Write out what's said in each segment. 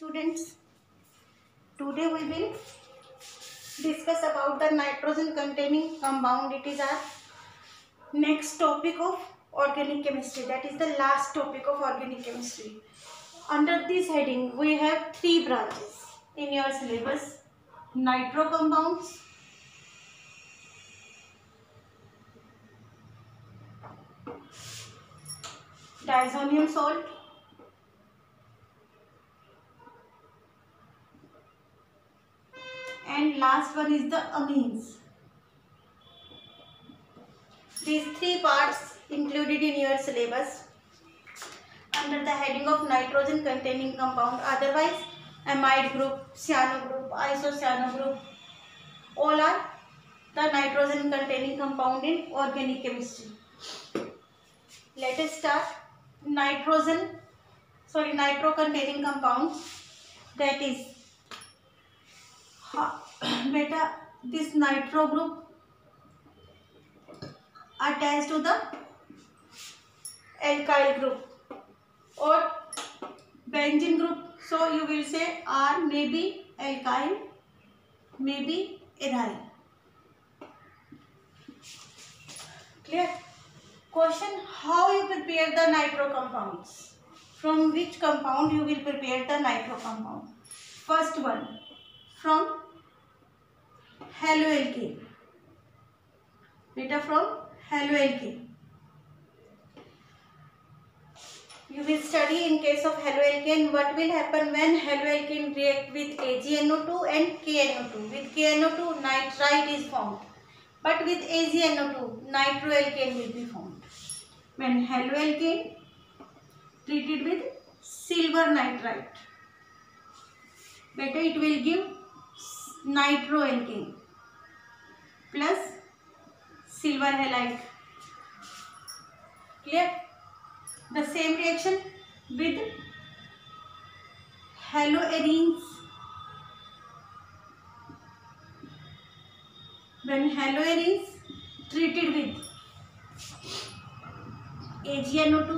students. Today we will discuss about the nitrogen containing compound. It is our next topic of organic chemistry. That is the last topic of organic chemistry. Under this heading we have three branches in your syllabus: nitro compounds, diazonium salt, and last one is the amines. These three parts included in your syllabus under the heading of nitrogen containing compound, otherwise amide group, cyano group, isocyano group, all are the nitrogen containing compound in organic chemistry. Let us start. Nitro containing compounds, that is beta, this nitro group attached to the alkyl group or benzene group. So you will say R may be alkyl, may be ethyl. Clear? Question: how you prepare the nitro compounds? From which compound you will prepare the nitro compound? First one, from haloalkane. Beta, from haloalkane. You will study in case of haloalkane what will happen when haloalkane react with AgNO2 and KNO2. With KNO2 nitrite is formed, but with AgNO2 nitroalkane will be formed. When haloalkane treated with silver nitrite, beta, it will give nitroalkane plus silver halide. Clear? The same reaction with haloarenes. When haloarenes treated with AgNO2,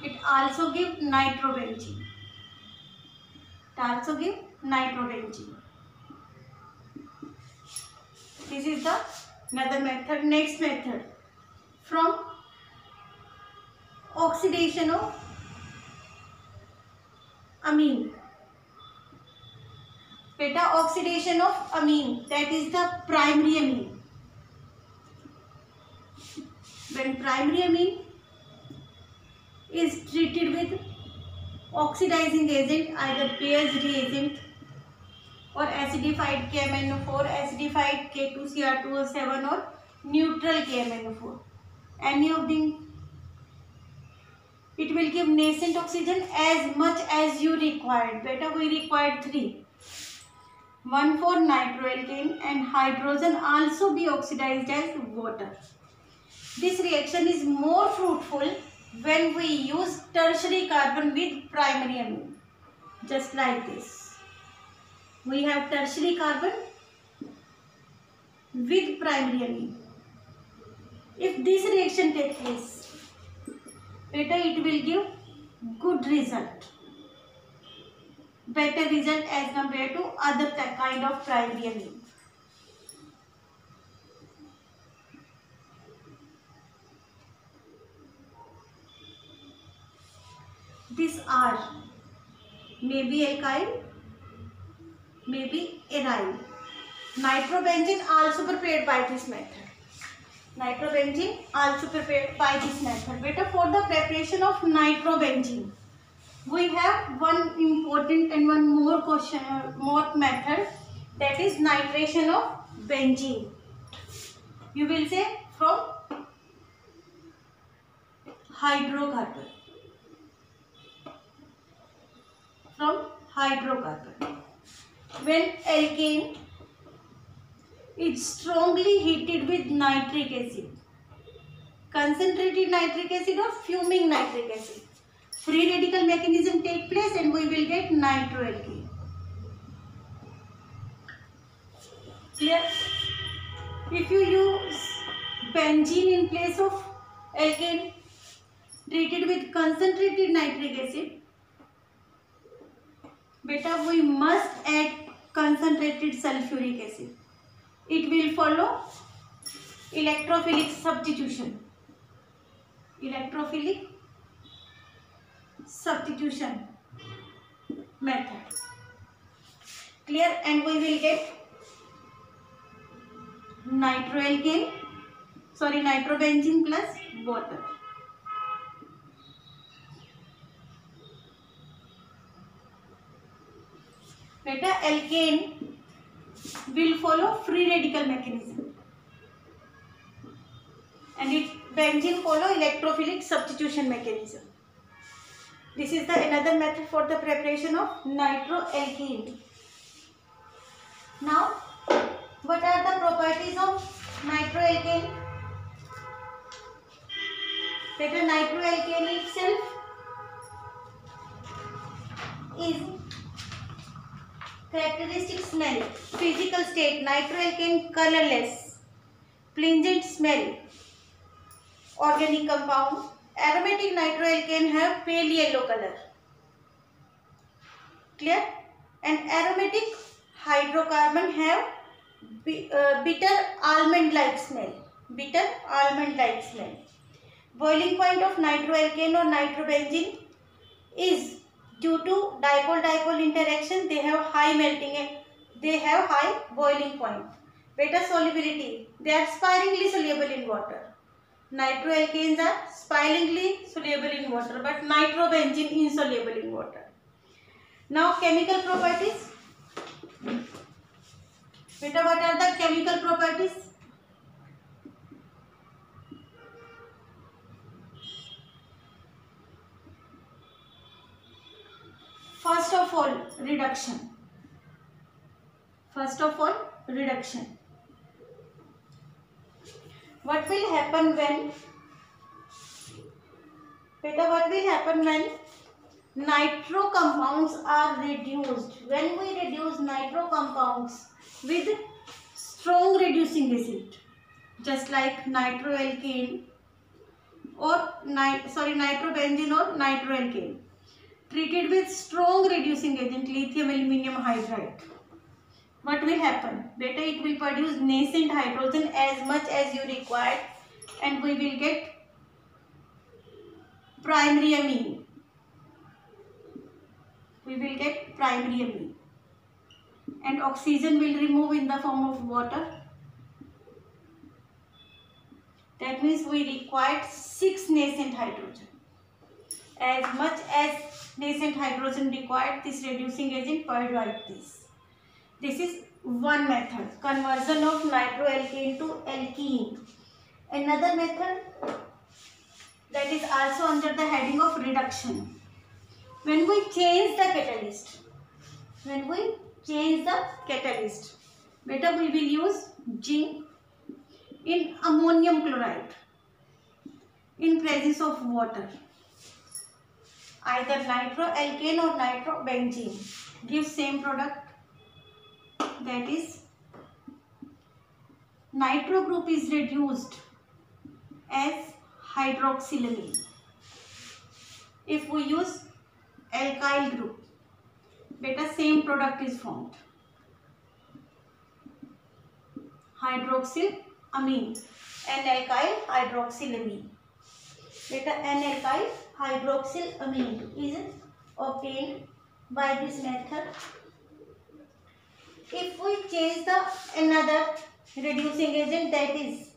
it also gives nitrobenzene. This is the another method. Next method, from oxidation of amine. Beta, oxidation of amine, that is the primary amine. When primary amine is treated with oxidizing agent, either Bayes reagent or acidified KMnO4, acidified K2Cr2O7 or neutral KMnO4, any of them, it will give nascent oxygen as much as you required. Beta, we required 3. 1 for nitroalkane and hydrogen also be oxidized as water. This reaction is more fruitful when we use tertiary carbon with primary amine. Just like this. We have tertiary carbon with primary amine. If this reaction takes place, beta, it will give good result. Better result as compared to other kind of primary amine. This R may be alkyl, may be ethyl. Nitrobenzene also prepared by this method. Better, for the preparation of nitrobenzene, we have one important and one more question, more method, that is nitration of benzene. You will say from hydrocarbon. When alkane is strongly heated with nitric acid, concentrated nitric acid or fuming nitric acid, free radical mechanism take place and we will get nitroalkane. Clear? If you use benzene in place of alkane treated with concentrated nitric acid, Beta, we must add concentrated sulfuric acid. It will follow electrophilic substitution. Electrophilic substitution method. Clear? And we will get nitrobenzene plus water. Beta, alkane will follow free radical mechanism, and benzene follow electrophilic substitution mechanism. This is another method for the preparation of nitroalkane. Now, what are the properties of nitroalkane? Beta, nitroalkane itself is characteristic smell, physical state, nitroalkane colorless, pungent smell, organic compound. Aromatic nitroalkane have pale yellow color. Clear? And aromatic hydrocarbon have bitter almond-like smell. Bitter almond-like smell. Boiling point of nitroalkane or nitrobenzene is due to dipole-dipole interaction. They have high melting and they have high boiling point. Beta, solubility. They are sparingly soluble in water. Nitroalkanes are sparingly soluble in water, but nitrobenzene insoluble in water. Now, chemical properties. Beta, what are the chemical properties? First of all, reduction. First of all, reduction. What will happen when? Beta, what will happen when nitro compounds are reduced? When we reduce nitro compounds with strong reducing agent, just like nitroalkane or nitrobenzene or nitroalkane, treated with strong reducing agent lithium aluminum hydride, what will happen? Beta, it will produce nascent hydrogen as much as you require, and we will get primary amine. We will get primary amine, and oxygen will remove in the form of water. That means we required 6 nascent hydrogen. As much as nascent hydrogen required, this reducing agent provide this. This is one method, conversion of nitroalkane to alkene. Another method that is also under the heading of reduction. When we change the catalyst, beta, we will use zinc in ammonium chloride in presence of water. Either nitroalkane or nitrobenzene gives same product, that is nitro group is reduced as hydroxylamine. If we use alkyl group, beta, same product is formed, hydroxylamine, N-alkyl hydroxylamine. Beta, N-alkyl hydroxylamine is obtained by this method. If we change the another reducing agent, that is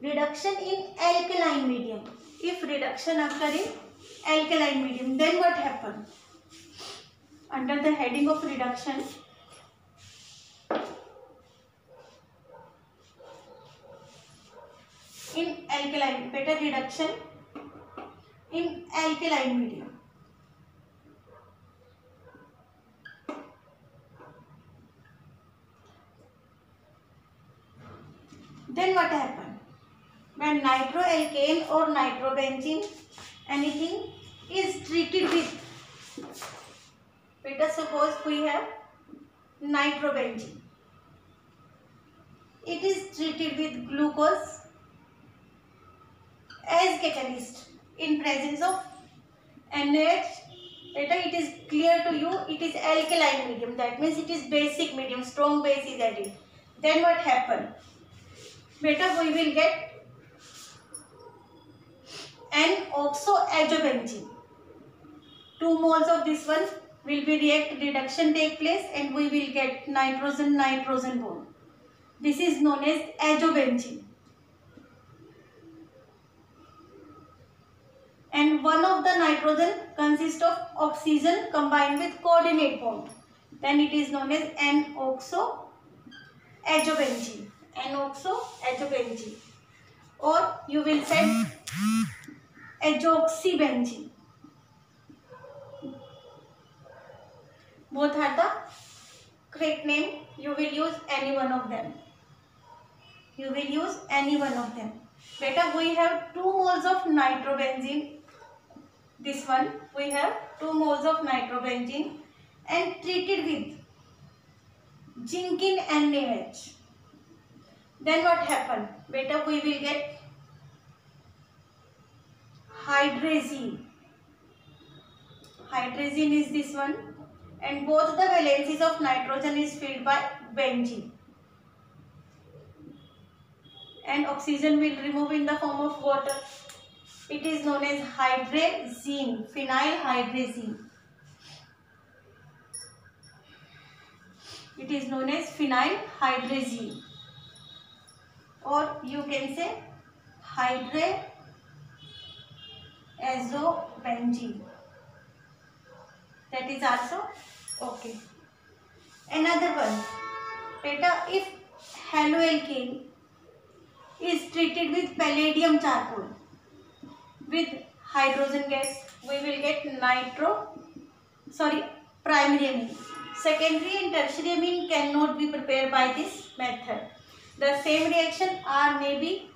reduction in alkaline medium. If reduction occur in alkaline medium, then what happens? Under the heading of reduction, in alkaline, beta, reduction in alkaline medium. Then what happens? When nitroalkane or nitrobenzene, anything is treated with, beta, suppose we have nitrobenzene. It is treated with glucose as catalyst in presence of NaOH Beta, it is clear to you, it is alkaline medium. That means it is basic medium, strong base is added. Then what happen? Beta, we will get N-oxoazobenzene. 2 moles of this one will be reduction take place and we will get nitrogen bond. This is known as azobenzene. And one of the nitrogen consists of oxygen combined with coordinate bond. Then it is known as N-oxoazobenzene. N-oxoazobenzene. Or you will say azoxybenzene. Both are the correct name. You will use any one of them. Beta, we have 2 moles of nitrobenzene. This one, we have 2 moles of nitrobenzene and treated with zinc NaOH. Then what happened? Beta, we will get hydrazine. Hydrazine is this one. And both the valencies of nitrogen is filled by benzene. And oxygen will remove in the form of water. It is known as hydrazine, phenylhydrazine. It is known as phenylhydrazine. Or you can say hydrazobenzene. That is also okay. Another one. Beta, if haloalkane is treated with palladium charcoal with hydrogen gas, we will get primary amine. Secondary and tertiary amine cannot be prepared by this method. The same reaction are maybe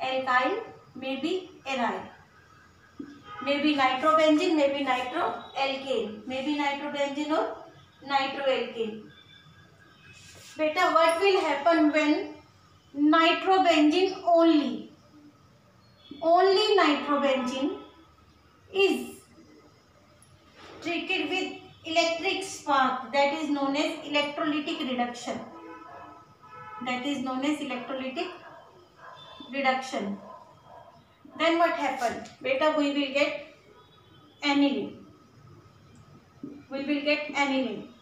alkyl, maybe aryl. Maybe nitrobenzene, maybe nitroalkane. Maybe nitrobenzene or nitroalkane. Beta, what will happen when nitrobenzene only nitrobenzene is treated with electric spark? That is known as electrolytic reduction. Then what happened? Beta, we will get aniline.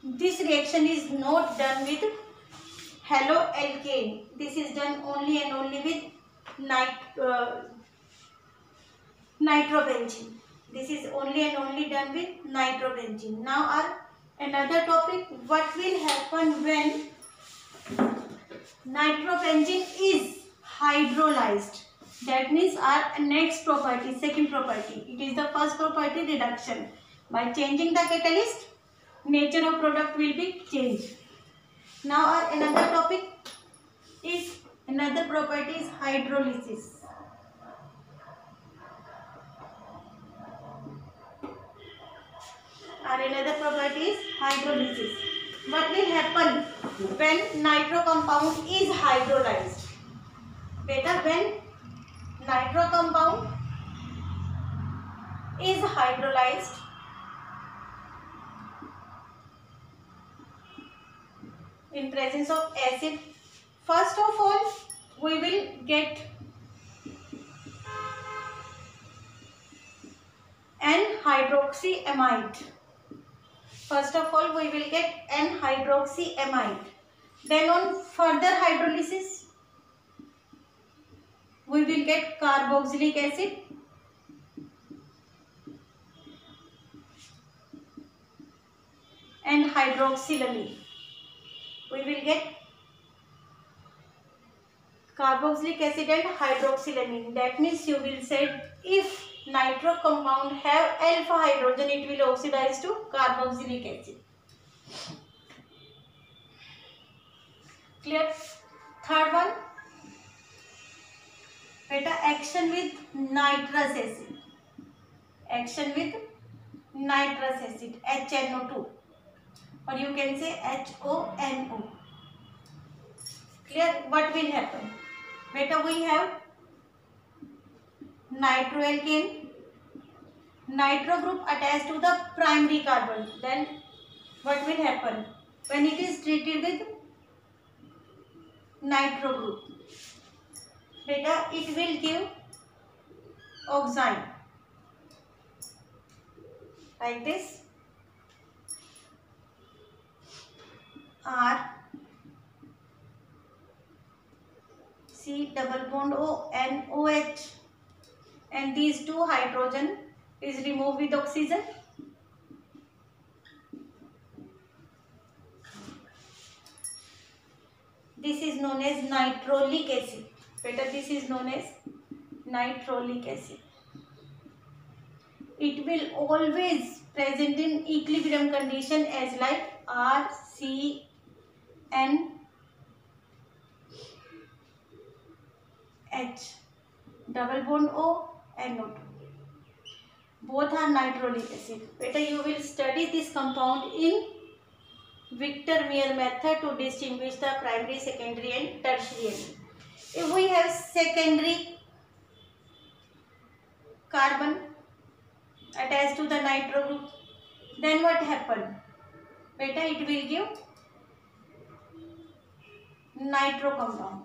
This reaction is not done with haloalkane. This is done only and only with nitrobenzene. This is only and only done with nitrobenzene. Now our another topic, what will happen when nitrobenzene is hydrolyzed? That means our next property, second property. It is the first property, reduction. By changing the catalyst, nature of product will be changed. Now our another property is hydrolysis. What will happen when nitro compound is hydrolyzed? Beta, when nitro compound is hydrolyzed, in presence of acid, first of all we will get N-hydroxyamide. Then on further hydrolysis, we will get carboxylic acid and hydroxylamine. We will get carboxylic acid and hydroxylamine. That means you will say if nitro compound have alpha hydrogen, it will oxidize to carboxylic acid. Clear? Third one, beta, action with nitrous acid, HNO2, or you can say HONO. Clear? What will happen? Beta, we have nitroalkane, nitro group attached to the primary carbon, then what will happen when it is treated with nitro group? Beta, it will give oxime like this, R C double bond O N OH, and these two hydrogen is removed with oxygen. This is known as nitrolic acid. Better, this is known as nitrolic acid. It will always present in equilibrium condition as like RCN H double bond O NO2. Both are nitrolic acid. Better, you will study this compound in Victor-Meyer method to distinguish the primary, secondary and tertiary. If we have secondary carbon attached to the nitro group, then what happen? Beta, it will give nitro compound.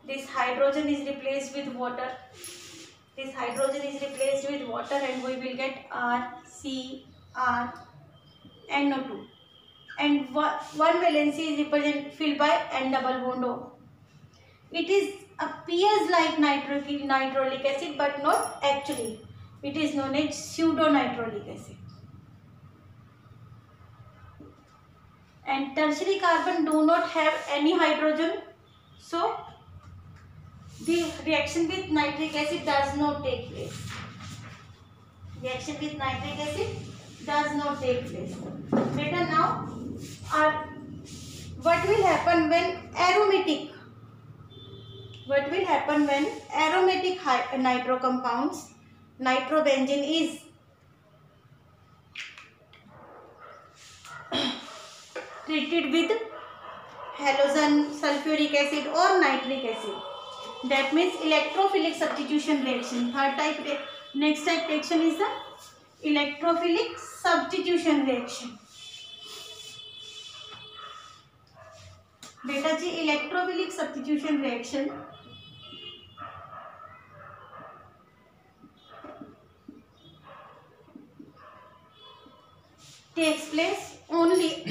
This hydrogen is replaced with water. This hydrogen is replaced with water and we will get RCrNO2. And one valency is filled by N double bond O. It appears like nitrolic acid, but not actually. It is known as pseudo-nitrolic acid. And tertiary carbon do not have any hydrogen, so the reaction with nitric acid does not take place. Reaction with nitric acid does not take place. Better, now, what will happen when aromatic? What will happen when aromatic nitro compounds, nitrobenzene is treated with halogen, sulfuric acid or nitric acid? That means electrophilic substitution reaction. Next type reaction is the electrophilic substitution reaction. Beta ji, electrophilic substitution reaction takes place only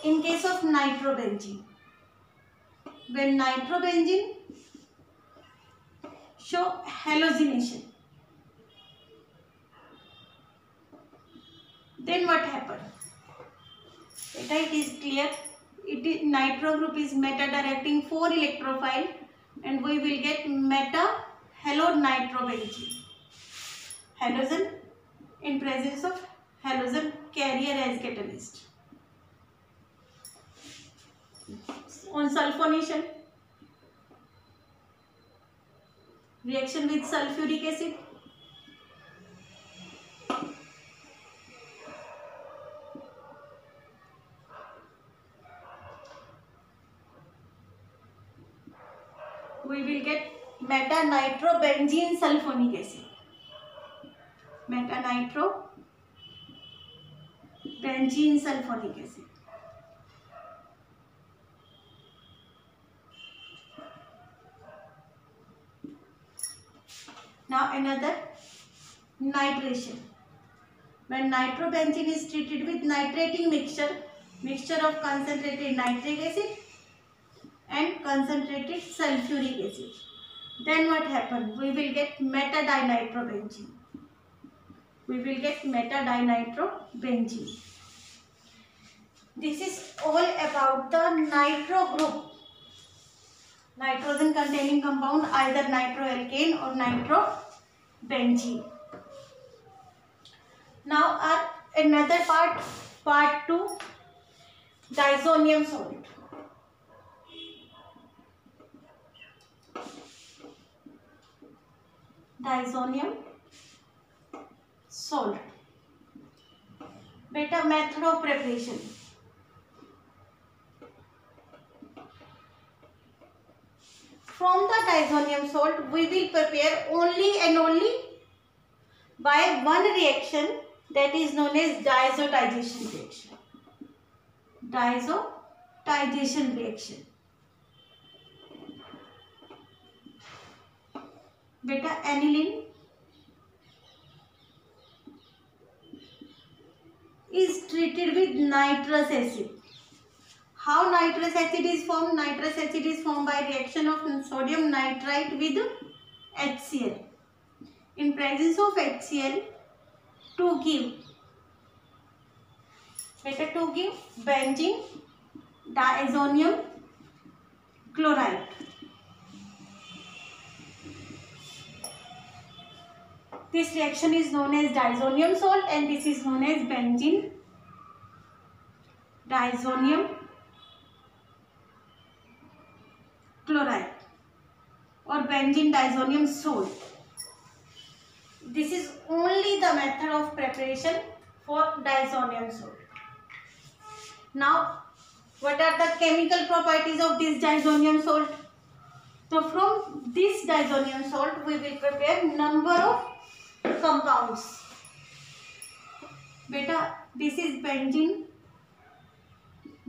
in case of nitrobenzene. When nitrobenzene show halogenation, then what happened? It is clear. Nitro group is meta directing 4 electrophile and we will get meta halonitrobenzene. Halogen in presence of halogen carrier as catalyst. On sulfonation, reaction with sulfuric acid, we will get meta-nitrobenzene sulfonic acid. Meta-nitrobenzene sulfonic acid. Now another nitration. When nitrobenzene is treated with nitrating mixture of concentrated nitric acid and concentrated sulfuric acid, then what happens? We will get meta-dinitrobenzene. This is all about the nitro group. Nitrogen containing compound, either nitroalkane or nitrobenzene. Now another part 2, diazonium salt. Diazonium salt. Beta, method of preparation. From the diazonium salt, we will prepare only and only by one reaction that is known as diazotization reaction. Diazotization reaction. Beta aniline is treated with nitrous acid. How nitrous acid is formed? Nitrous acid is formed by reaction of sodium nitrite with HCl. In presence of HCl, to give benzene diazonium chloride. This reaction is known as diazonium salt and this is known as benzene diazonium chloride or benzene diazonium salt. This is only the method of preparation for diazonium salt. Now, what are the chemical properties of this diazonium salt? So, from this diazonium salt, we will prepare number of compounds. Beta, this is benzene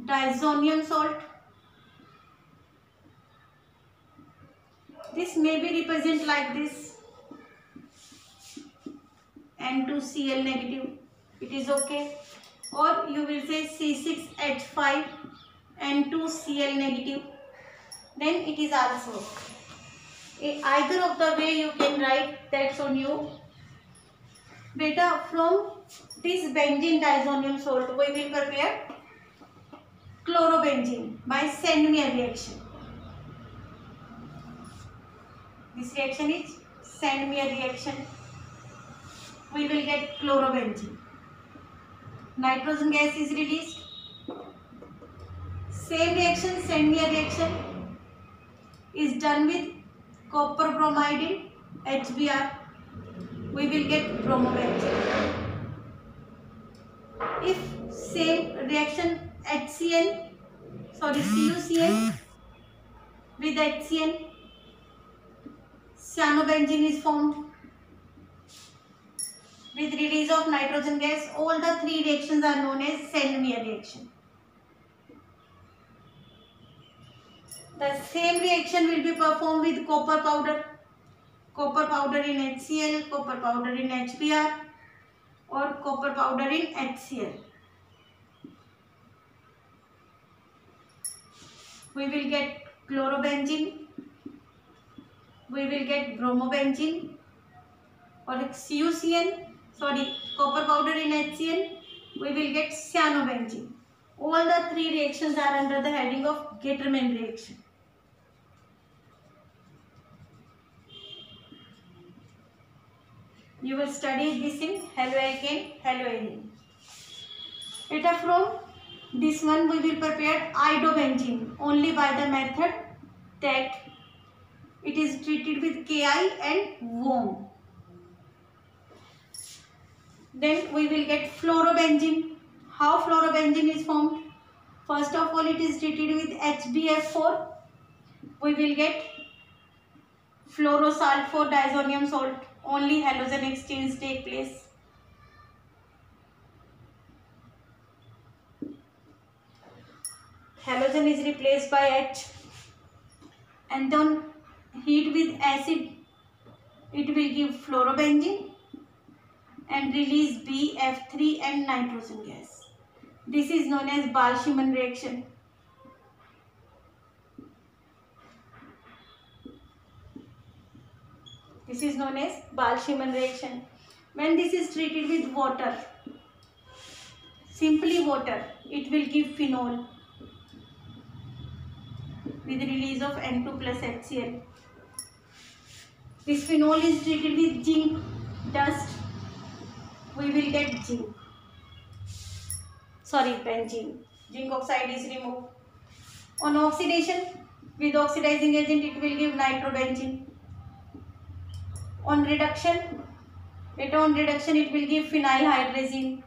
diazonium salt. This may be represented like this, N2Cl negative, it is okay, or you will say C6H5 N2Cl negative, then it is also either of the way you can write, that's on you. Beta, from this benzene diazonium salt we will prepare chlorobenzene by Sandmeyer reaction. This reaction is Sandmeyer reaction. We will get chlorobenzene. Nitrogen gas is released. Same reaction, Sandmeyer reaction, is done with copper bromide in HBr. We will get bromobenzene. If same reaction CuCl with HCl, cyanobenzene is formed. With release of nitrogen gas, all the three reactions are known as Sandmeyer reaction. The same reaction will be performed with copper powder. Copper powder in HCl, copper powder in HBr or copper powder in HCl. We will get chlorobenzene, we will get bromobenzene or copper powder in HCl, we will get cyanobenzene. All the three reactions are under the heading of Gattermann reaction. You will study this in haloalkane, haloalene. Beta, from this one we will prepare iodobenzene only by the method that it is treated with Ki and WOM. Then we will get fluorobenzene. How fluorobenzene is formed? First of all, it is treated with HbF4. We will get fluorosulfur diazonium salt. Only halogen exchange take place. Halogen is replaced by H and then heat with acid. It will give fluorobenzene and release BF3 and nitrogen gas. This is known as Boltzmann reaction. This is known as Boltzmann reaction. When this is treated with water, simply water, it will give phenol with release of N2 plus HCl. This phenol is treated with zinc dust. We will get benzene. Zinc oxide is removed. On oxidation, with oxidizing agent, it will give nitrobenzene. On reduction, it will give phenylhydrazine.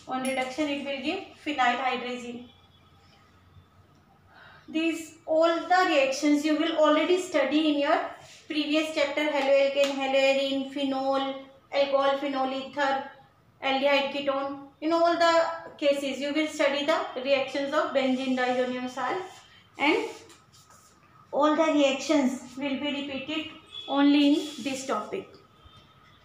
On reduction, it will give phenylhydrazine. These all the reactions you will already study in your previous chapter, haloalkane, haloarine, phenol, alcohol, phenol ether, aldehyde ketone. In all the cases you will study the reactions of benzene diazonium salt, and all the reactions will be repeated only in this topic.